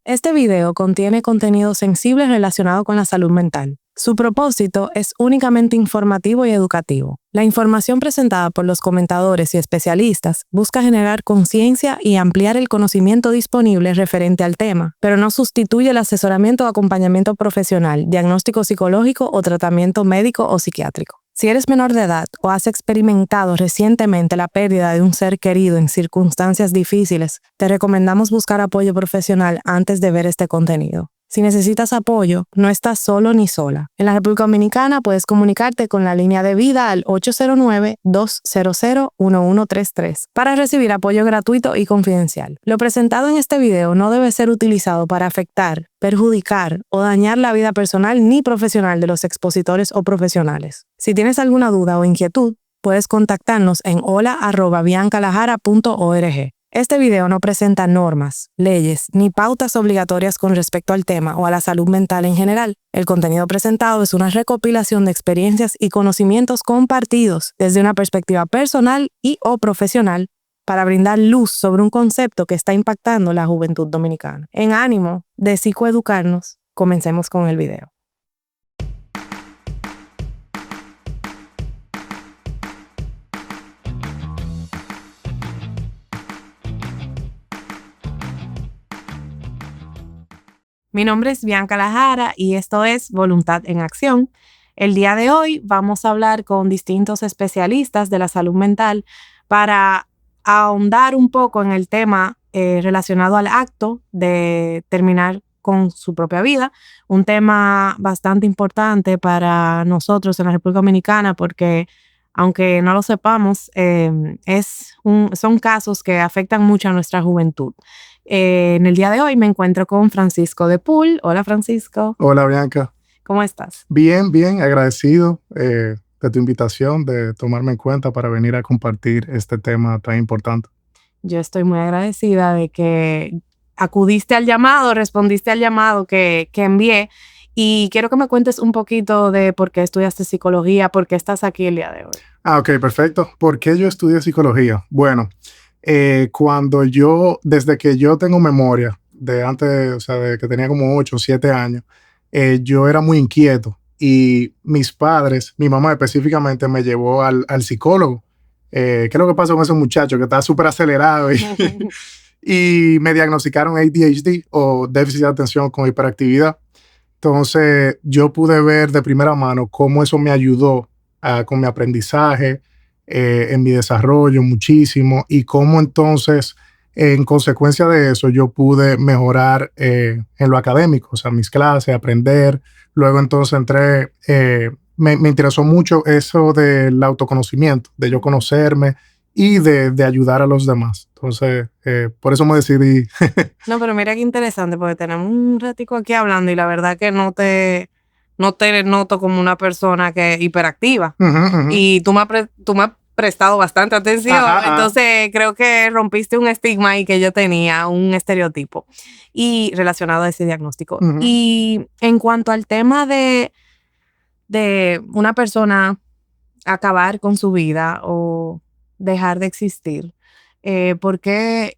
Este video contiene contenido sensible relacionado con la salud mental. Su propósito es únicamente informativo y educativo. La información presentada por los comentadores y especialistas busca generar conciencia y ampliar el conocimiento disponible referente al tema, pero no sustituye el asesoramiento o acompañamiento profesional, diagnóstico psicológico o tratamiento médico o psiquiátrico. Si eres menor de edad o has experimentado recientemente la pérdida de un ser querido en circunstancias difíciles, te recomendamos buscar apoyo profesional antes de ver este contenido. Si necesitas apoyo, no estás solo ni sola. En la República Dominicana puedes comunicarte con la línea de vida al 809-200-1133 para recibir apoyo gratuito y confidencial. Lo presentado en este video no debe ser utilizado para afectar, perjudicar o dañar la vida personal ni profesional de los expositores o profesionales. Si tienes alguna duda o inquietud, puedes contactarnos en hola@biancalajara.org. Este video no presenta normas, leyes ni pautas obligatorias con respecto al tema o a la salud mental en general. El contenido presentado es una recopilación de experiencias y conocimientos compartidos desde una perspectiva personal y/o profesional para brindar luz sobre un concepto que está impactando la juventud dominicana. En ánimo de psicoeducarnos, comencemos con el video. Mi nombre es Bianca Lajara y esto es Voluntad en Acción. El día de hoy vamos a hablar con distintos especialistas de la salud mental para ahondar un poco en el tema relacionado al acto de terminar con su propia vida. Un tema bastante importante para nosotros en la República Dominicana porque, aunque no lo sepamos, son casos que afectan mucho a nuestra juventud. En el día de hoy me encuentro con Francisco de Pool. Hola, Francisco. Hola, Bianca. ¿Cómo estás? Bien, agradecido de tu invitación, de tomarme en cuenta para venir a compartir este tema tan importante. Yo estoy muy agradecida de que acudiste al llamado, respondiste al llamado que envié, y quiero que me cuentes un poquito de por qué estudiaste psicología, por qué estás aquí el día de hoy. Ok, perfecto. ¿Por qué yo estudié psicología? Bueno, desde que yo tengo memoria, de antes, o sea, de que tenía como 8 o 7 años, yo era muy inquieto y mis padres, mi mamá específicamente, me llevó al psicólogo. ¿Qué es lo que pasa con ese muchacho que está súper acelerado? Y me diagnosticaron ADHD o déficit de atención con hiperactividad. Entonces yo pude ver de primera mano cómo eso me ayudó con mi aprendizaje, en mi desarrollo muchísimo, y cómo entonces en consecuencia de eso yo pude mejorar en lo académico, o sea, mis clases, aprender. Luego entonces me interesó mucho eso del autoconocimiento, de yo conocerme y de ayudar a los demás. Entonces, por eso me decidí. No, pero mira qué interesante, porque tenemos un ratico aquí hablando y la verdad que no te noto como una persona que es hiperactiva. Y tú me has prestado bastante atención. Entonces creo que rompiste un estigma ahí que yo tenía, un estereotipo y relacionado a ese diagnóstico. Y en cuanto al tema de una persona acabar con su vida o dejar de existir, ¿por qué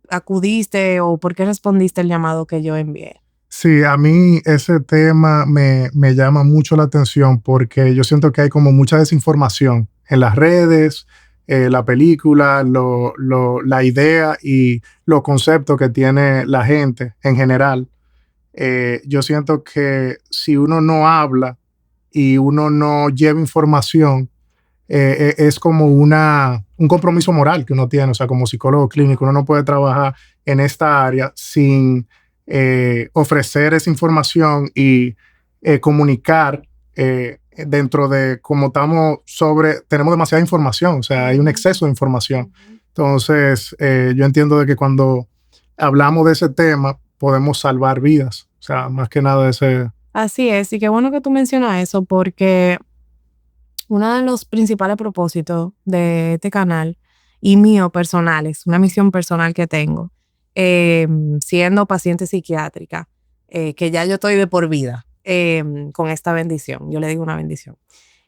acudiste o por qué respondiste el llamado que yo envié? Sí, a mí ese tema me llama mucho la atención porque yo siento que hay como mucha desinformación en las redes, la película, la idea y los conceptos que tiene la gente en general. Yo siento que si uno no habla y uno no lleva información, es como un compromiso moral que uno tiene. O sea, como psicólogo clínico, uno no puede trabajar en esta área sin ofrecer esa información y comunicar dentro de como tenemos demasiada información, o sea, hay un exceso de información. Entonces, yo entiendo de que cuando hablamos de ese tema, podemos salvar vidas. O sea, más que nada ese... Así es, y qué bueno que tú mencionas eso, porque uno de los principales propósitos de este canal y mío personales, una misión personal que tengo, siendo paciente psiquiátrica, que ya yo estoy de por vida con esta bendición. Yo le digo una bendición.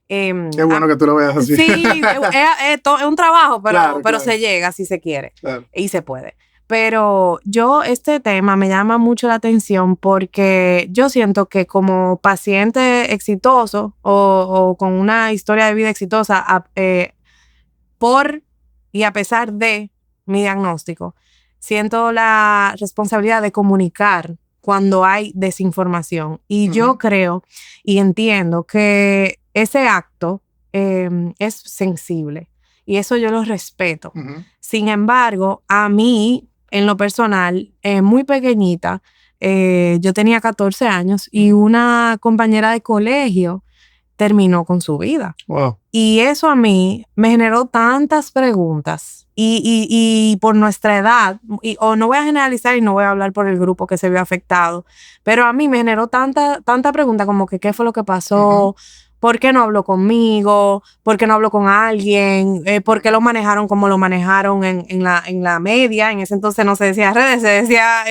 Qué bueno que tú lo veas así. Sí, es un trabajo, pero Claro. se llega si se quiere. Claro. Y se puede. Pero este tema me llama mucho la atención porque yo siento que como paciente exitoso o con una historia de vida exitosa, por y a pesar de mi diagnóstico, siento la responsabilidad de comunicar cuando hay desinformación. Y yo creo y entiendo que ese acto es sensible y eso yo lo respeto. Sin embargo, a mí, en lo personal, muy pequeñita, yo tenía 14 años y una compañera de colegio terminó con su vida. Wow. Y eso a mí me generó tantas preguntas. Y por nuestra edad, o no voy a generalizar y no voy a hablar por el grupo que se vio afectado, pero a mí me generó tanta pregunta como que qué fue lo que pasó, por qué no habló conmigo, por qué no habló con alguien, por qué lo manejaron como lo manejaron en la media. En ese entonces no se decía redes, se decía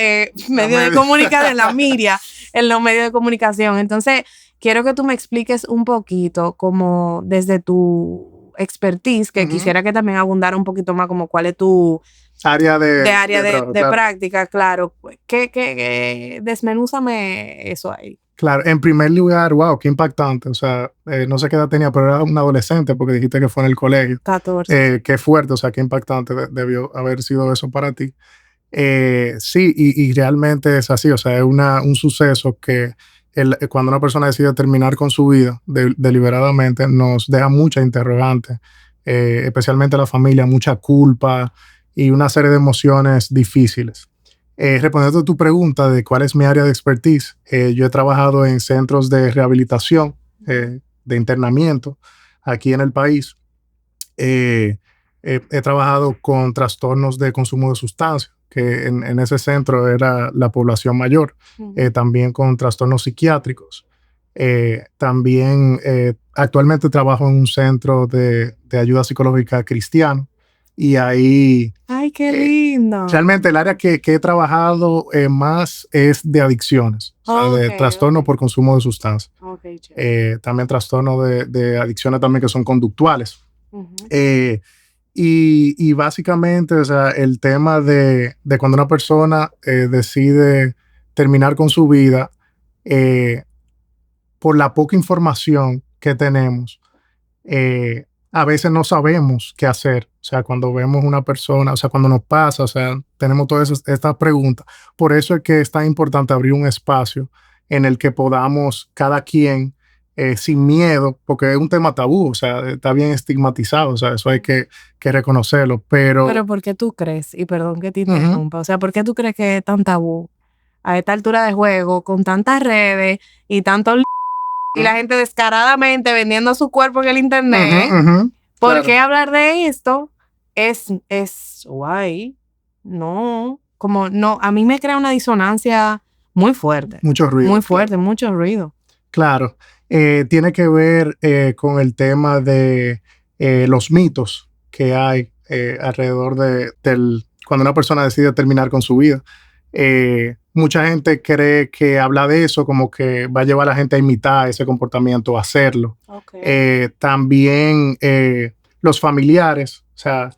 medio de comunicación, la media, en los medios de comunicación. Entonces, quiero que tú me expliques un poquito como desde tu expertise, que quisiera que también abundara un poquito más como cuál es tu área de práctica, claro. Desmenúzame eso ahí. Claro, en primer lugar, wow, qué impactante. O sea, no sé qué edad tenía, pero era un adolescente porque dijiste que fue en el colegio. 14. Qué fuerte, o sea, qué impactante debió haber sido eso para ti. Sí, y realmente es así, o sea, es un suceso que cuando una persona decide terminar con su vida deliberadamente, nos deja muchas interrogantes, especialmente la familia, mucha culpa y una serie de emociones difíciles. Respondiendo a tu pregunta de cuál es mi área de expertise, yo he trabajado en centros de rehabilitación, de internamiento aquí en el país. He trabajado con trastornos de consumo de sustancias, que en ese centro era la población mayor, también con trastornos psiquiátricos. También actualmente trabajo en un centro de ayuda psicológica cristiano y ahí... ¡Ay, qué lindo! Realmente el área que he trabajado más es de adicciones, o sea, de trastorno por consumo de sustancias. También trastorno de adicciones también que son conductuales. Y básicamente, o sea, el tema de cuando una persona decide terminar con su vida, por la poca información que tenemos, a veces no sabemos qué hacer. O sea, cuando vemos una persona, o sea, cuando nos pasa, o sea, tenemos todas estas preguntas. Por eso es que es tan importante abrir un espacio en el que podamos cada quien, sin miedo, porque es un tema tabú, o sea, está bien estigmatizado, o sea, eso hay que reconocerlo, pero... Pero ¿por qué tú crees? Y perdón que te interrumpa, o sea, ¿por qué tú crees que es tan tabú a esta altura de juego, con tantas redes y tanto y la gente descaradamente vendiendo su cuerpo en el internet? ¿Por qué hablar de esto es guay? No, como no, a mí me crea una disonancia muy fuerte. Mucho ruido. Muy fuerte, mucho ruido. Claro. Tiene que ver con el tema de los mitos que hay alrededor cuando una persona decide terminar con su vida. Mucha gente cree que habla de eso como que va a llevar a la gente a imitar ese comportamiento, a hacerlo. También los familiares, o sea,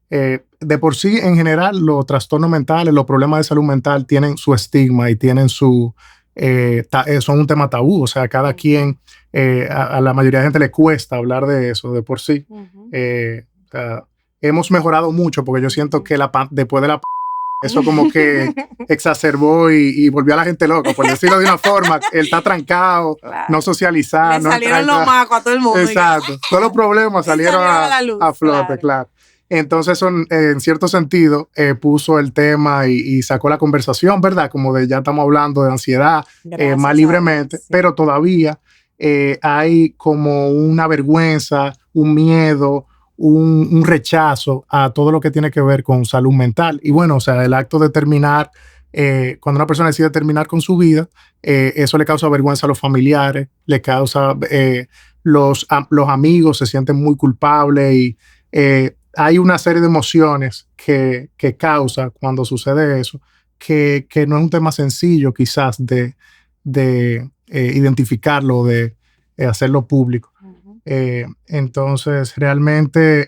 de por sí en general los trastornos mentales, los problemas de salud mental tienen su estigma y tienen son un tema tabú, o sea, cada quien, a la mayoría de gente le cuesta hablar de eso de por sí. O sea, hemos mejorado mucho porque yo siento que después de la eso como que exacerbó y volvió a la gente loca, por decirlo de una forma. Él está trancado, no socializar. Le salieron los macos a todo el mundo. Exacto. Todos los problemas salieron a flote, claro. Entonces, eso, en cierto sentido, puso el tema y sacó la conversación, ¿verdad? Como de ya estamos hablando de ansiedad más libremente, sí. Pero todavía hay como una vergüenza, un miedo, un rechazo a todo lo que tiene que ver con salud mental. Y bueno, o sea, el acto de terminar, cuando una persona decide terminar con su vida, eso le causa vergüenza a los familiares, le causa, los amigos se sienten muy culpables y hay una serie de emociones que causa cuando sucede eso, que no es un tema sencillo quizás de identificarlo, de hacerlo público. Entonces, realmente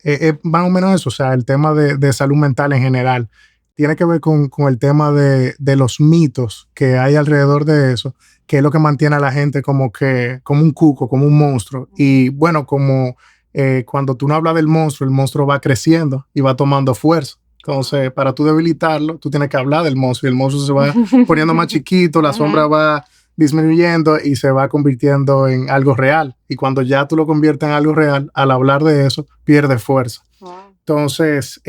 es más o menos eso, o sea, el tema de salud mental en general tiene que ver con el tema de los mitos que hay alrededor de eso, que es lo que mantiene a la gente como un cuco, como un monstruo. Y bueno, cuando tú no hablas del monstruo, el monstruo va creciendo y va tomando fuerza. Entonces, para tú debilitarlo, tú tienes que hablar del monstruo y el monstruo se va poniendo más chiquito, la sombra va disminuyendo y se va convirtiendo en algo real. Y cuando ya tú lo conviertes en algo real, al hablar de eso, pierde fuerza. Entonces,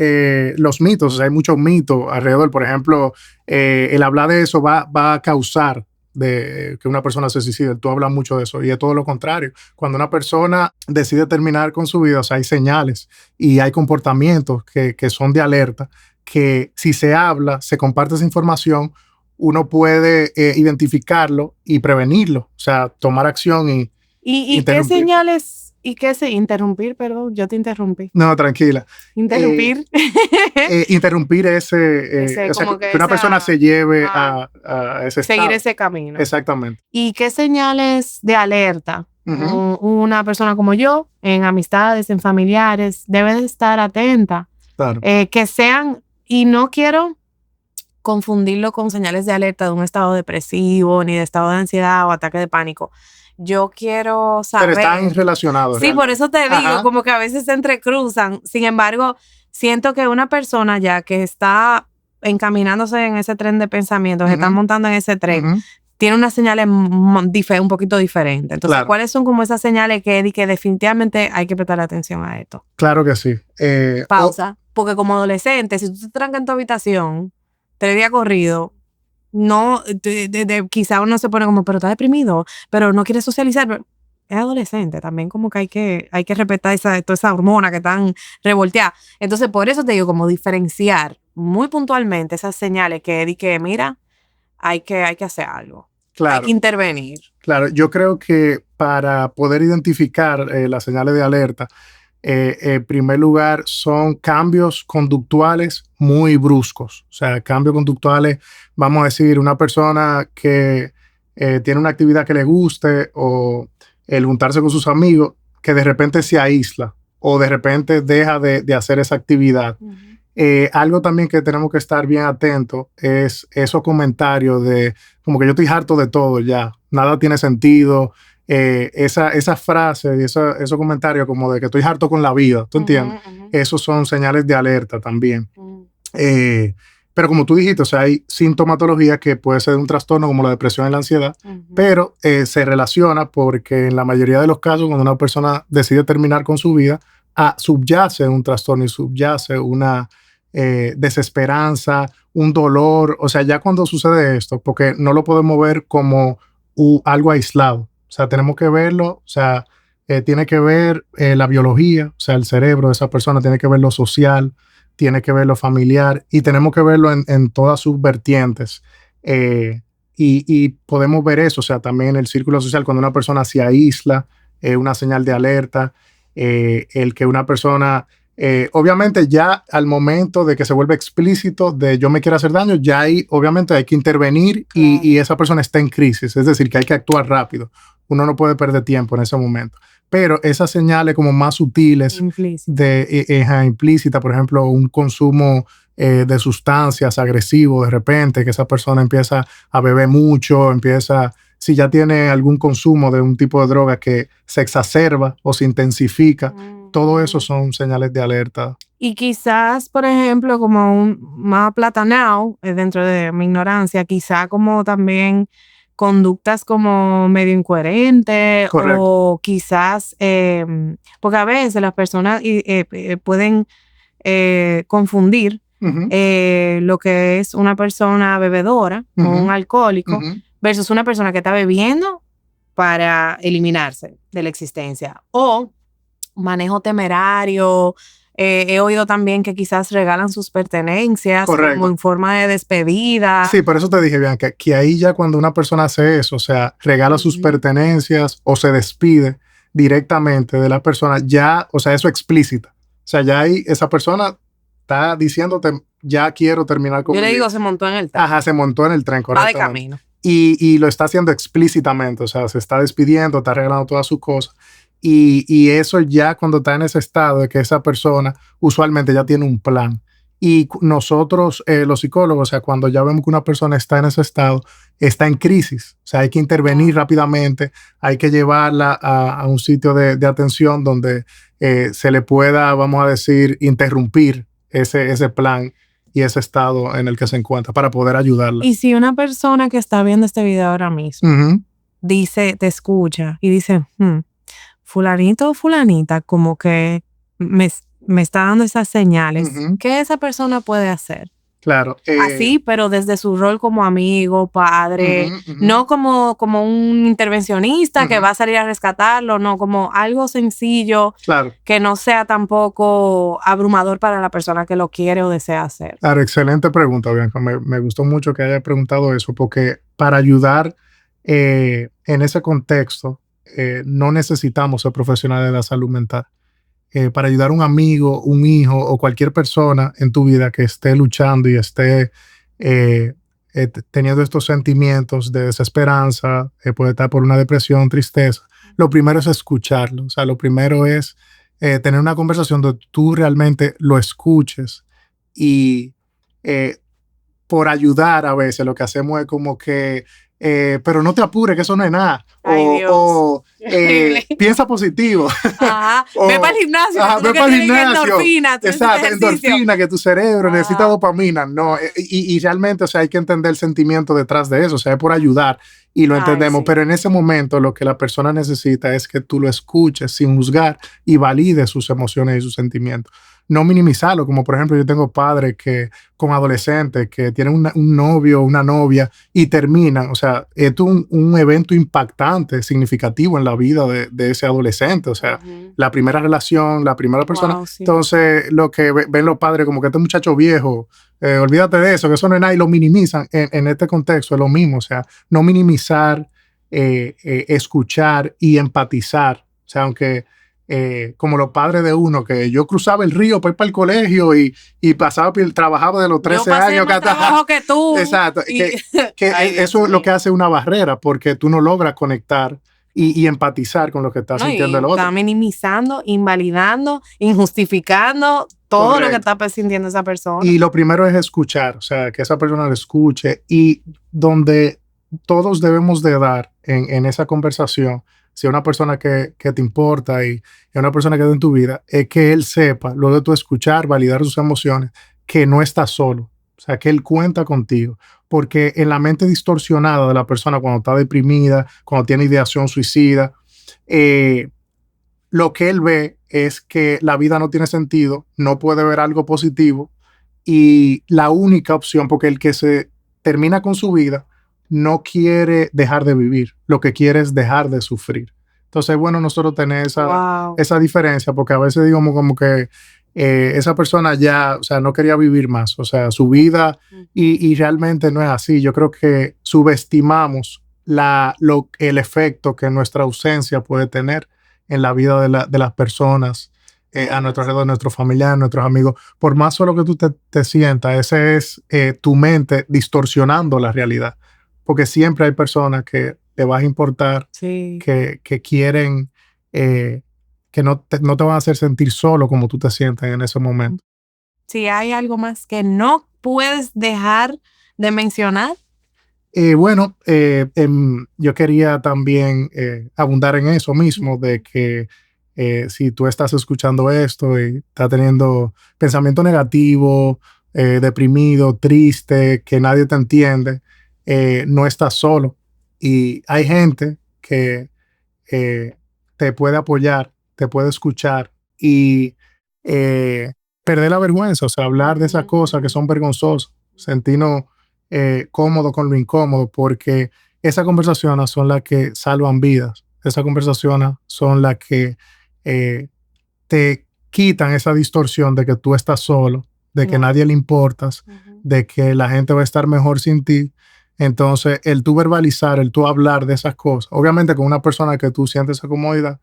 los mitos, o sea, hay muchos mitos alrededor. Por ejemplo, el hablar de eso va a causar de que una persona se suicide. Tú hablas mucho de eso y es todo lo contrario. Cuando una persona decide terminar con su vida, o sea, hay señales y hay comportamientos que son de alerta, que si se habla, se comparte esa información, uno puede identificarlo y prevenirlo, o sea, tomar acción ¿Y qué señales? ¿Y qué se interrumpir? Perdón, yo te interrumpí. No, tranquila. Interrumpir. Interrumpir o sea, que una persona se lleve a ese estado. Seguir ese camino. Exactamente. ¿Y qué señales de alerta una persona como yo, en amistades, en familiares, debe de estar atenta? Claro. Que sean, y no quiero confundirlo con señales de alerta de un estado depresivo, ni de estado de ansiedad o ataque de pánico. Yo quiero saber... Pero están relacionados. Sí, realmente. Por eso te digo, como que a veces se entrecruzan. Sin embargo, siento que una persona ya que está encaminándose en ese tren de pensamiento, que está montando en ese tren, tiene unas señales un poquito diferentes. Entonces, claro. ¿Cuáles son como esas señales que definitivamente hay que prestar atención a esto? Claro que sí. Pausa. Porque como adolescente, si tú te trancas en tu habitación 3 días corridos, no, quizá uno se pone como, pero está deprimido, pero no quiere socializar. Pero es adolescente, también como que hay que respetar toda esa hormona que están revolteadas. Entonces, por eso te digo, como diferenciar muy puntualmente esas señales que mira, hay que hacer algo. Claro. Hay que intervenir. Claro, yo creo que para poder identificar las señales de alerta, en primer lugar, son cambios conductuales muy bruscos. O sea, cambios conductuales, vamos a decir, una persona que tiene una actividad que le guste o el juntarse con sus amigos, que de repente se aísla o de repente deja de hacer esa actividad. Algo también que tenemos que estar bien atentos es esos comentarios de como que yo estoy harto de todo ya, nada tiene sentido. Esa frase y esos comentarios como de que estoy harto con la vida, ¿tú entiendes? Esos son señales de alerta también. Pero como tú dijiste, o sea, hay sintomatología que puede ser de un trastorno como la depresión y la ansiedad, pero se relaciona porque en la mayoría de los casos cuando una persona decide terminar con su vida, subyace un trastorno y subyace una desesperanza, un dolor. O sea, ya cuando sucede esto, porque no lo podemos ver como algo aislado. O sea, tenemos que verlo, o sea, tiene que ver la biología, o sea, el cerebro de esa persona, tiene que ver lo social, tiene que ver lo familiar y tenemos que verlo en todas sus vertientes. Y podemos ver eso, o sea, también en el círculo social, cuando una persona se aísla, una señal de alerta, el que una persona... obviamente ya al momento de que se vuelve explícito de yo me quiero hacer daño, ya ahí obviamente hay que intervenir y esa persona está en crisis, es decir, que hay que actuar rápido. Uno no puede perder tiempo en ese momento. Pero esas señales como más sutiles, implícita, por ejemplo, un consumo de sustancias agresivo de repente, que esa persona empieza a beber mucho, si ya tiene algún consumo de un tipo de droga que se exacerba o se intensifica, todo eso son señales de alerta. Y quizás, por ejemplo, como más aplatanado, dentro de mi ignorancia, quizás como también conductas como medio incoherentes. Correcto. O quizás, porque a veces las personas pueden confundir lo que es una persona bebedora o un alcohólico versus una persona que está bebiendo para eliminarse de la existencia. O manejo temerario. He oído también que quizás regalan sus pertenencias. Correcto. Como en forma de despedida. Sí, por eso te dije, Bianca, que ahí ya cuando una persona hace eso, o sea, regala sus pertenencias o se despide directamente de la persona, ya, o sea, eso es explícita. O sea, ya ahí esa persona está diciéndote, ya quiero terminar con... Yo le digo, se montó en el tren. Ajá, se montó en el tren, correcto. Va de camino. Y lo está haciendo explícitamente, o sea, se está despidiendo, está regalando todas sus cosas. Y eso ya cuando está en ese estado de que esa persona usualmente ya tiene un plan Y nosotros, los psicólogos, o sea, cuando ya vemos que una persona está en ese estado, está en crisis. O sea, hay que intervenir rápidamente, hay que llevarla a un sitio de atención donde se le pueda, vamos a decir, interrumpir ese plan y ese estado en el que se encuentra para poder ayudarla. Y si una persona que está viendo este video ahora mismo dice, te escucha y dice, fulanito o fulanita, como que me está dando esas señales, ¿qué esa persona puede hacer? Claro. Así, pero desde su rol como amigo, padre, no como un intervencionista que va a salir a rescatarlo, no, como algo sencillo, claro, que no sea tampoco abrumador para la persona que lo quiere o desea hacer. Claro, excelente pregunta, Bianca. Me gustó mucho que haya preguntado eso, porque para ayudar en ese contexto no necesitamos ser profesionales de la salud mental. Para ayudar a un amigo, un hijo o cualquier persona en tu vida que esté luchando y esté teniendo estos sentimientos de desesperanza, puede estar por una depresión, tristeza, lo primero es escucharlo. O sea, lo primero es tener una conversación donde tú realmente lo escuches y por ayudar a veces lo que hacemos es como que pero no te apures, que eso no es nada. O piensa positivo. Ajá. Ve para el gimnasio. Ve para el gimnasio. Endorfina, exacto, endorfina, que tu cerebro necesita dopamina. No, y realmente, o sea, hay que entender el sentimiento detrás de eso. O sea, es por ayudar y lo entendemos. Sí. Pero en ese momento lo que la persona necesita es que tú lo escuches sin juzgar y valides sus emociones y sus sentimientos. No minimizarlo, como por ejemplo yo tengo padres que con adolescentes que tienen un novio o una novia y terminan, o sea, esto es un evento impactante, significativo en la vida de ese adolescente, o sea, la primera relación, la primera persona. Wow, sí. Entonces, lo que ven los padres como que este muchacho viejo, olvídate de eso, que eso no es nada, y lo minimizan. En este contexto es lo mismo, o sea, no minimizar, escuchar y empatizar, o sea, aunque como los padres de uno, que yo cruzaba el río para ir para el colegio y trabajaba de los 13 años. Más trabajo que tú. Exacto. Eso es lo que hace una barrera, porque tú no logras conectar y empatizar con lo que está sintiendo el otro. Está minimizando, invalidando, injustificando todo Correcto. Lo que está sintiendo esa persona. Y lo primero es escuchar, o sea, que esa persona lo escuche, y donde todos debemos de dar en esa conversación, si es una persona que te importa y es una persona que está en tu vida, es que él sepa, luego de tú escuchar, validar sus emociones, que no está solo. O sea, que él cuenta contigo. Porque en la mente distorsionada de la persona, cuando está deprimida, cuando tiene ideación suicida, lo que él ve es que la vida no tiene sentido, no puede ver algo positivo, y la única opción, porque el que se termina con su vida no quiere dejar de vivir, lo que quiere es dejar de sufrir. Entonces, bueno, nosotros tener esa diferencia, porque a veces digamos como que esa persona ya, o sea, no quería vivir más, o sea, su vida, y realmente no es así. Yo creo que subestimamos el efecto que nuestra ausencia puede tener en la vida de las personas, a nuestro alrededor, nuestros familiares, nuestros amigos. Por más solo que tú te sientas, ese es tu mente distorsionando la realidad. Porque siempre hay personas que te vas a importar, sí, que quieren, que no te van a hacer sentir solo como tú te sientes en ese momento. Si hay algo más que no puedes dejar de mencionar. Bueno, yo quería también abundar en eso mismo, de que si tú estás escuchando esto y estás teniendo pensamiento negativo, deprimido, triste, que nadie te entiende, no estás solo, y hay gente que te puede apoyar, te puede escuchar y perder la vergüenza, o sea, hablar de esas cosas que son vergonzosas, sentirnos cómodos con lo incómodo, porque esas conversaciones son las que salvan vidas, esas conversaciones son las que te quitan esa distorsión de que tú estás solo, de que nadie le importas, de que la gente va a estar mejor sin ti. Entonces, el tú verbalizar, el tú hablar de esas cosas, obviamente con una persona que tú sientes esa comodidad,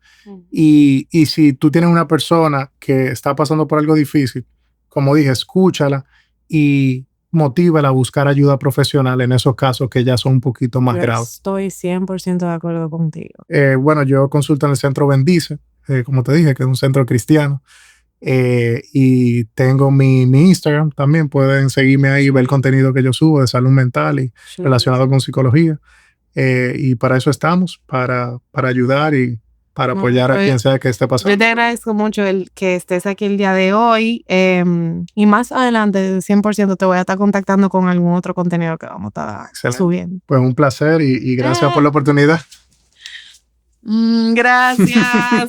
y si tú tienes una persona que está pasando por algo difícil, como dije, escúchala y motívala a buscar ayuda profesional en esos casos que ya son un poquito más graves. Estoy 100% de acuerdo contigo. Bueno, yo consulto en el Centro Bendice, como te dije, que es un centro cristiano, Y tengo mi Instagram también. Pueden seguirme ahí, ver el contenido que yo subo de salud mental y relacionado con psicología. Y para eso estamos, para ayudar y para apoyar a quien sea que esté pasando. Yo te agradezco mucho el que estés aquí el día de hoy. Y más adelante, 100%, te voy a estar contactando con algún otro contenido que vamos a estar subiendo. Pues un placer y gracias por la oportunidad. Gracias.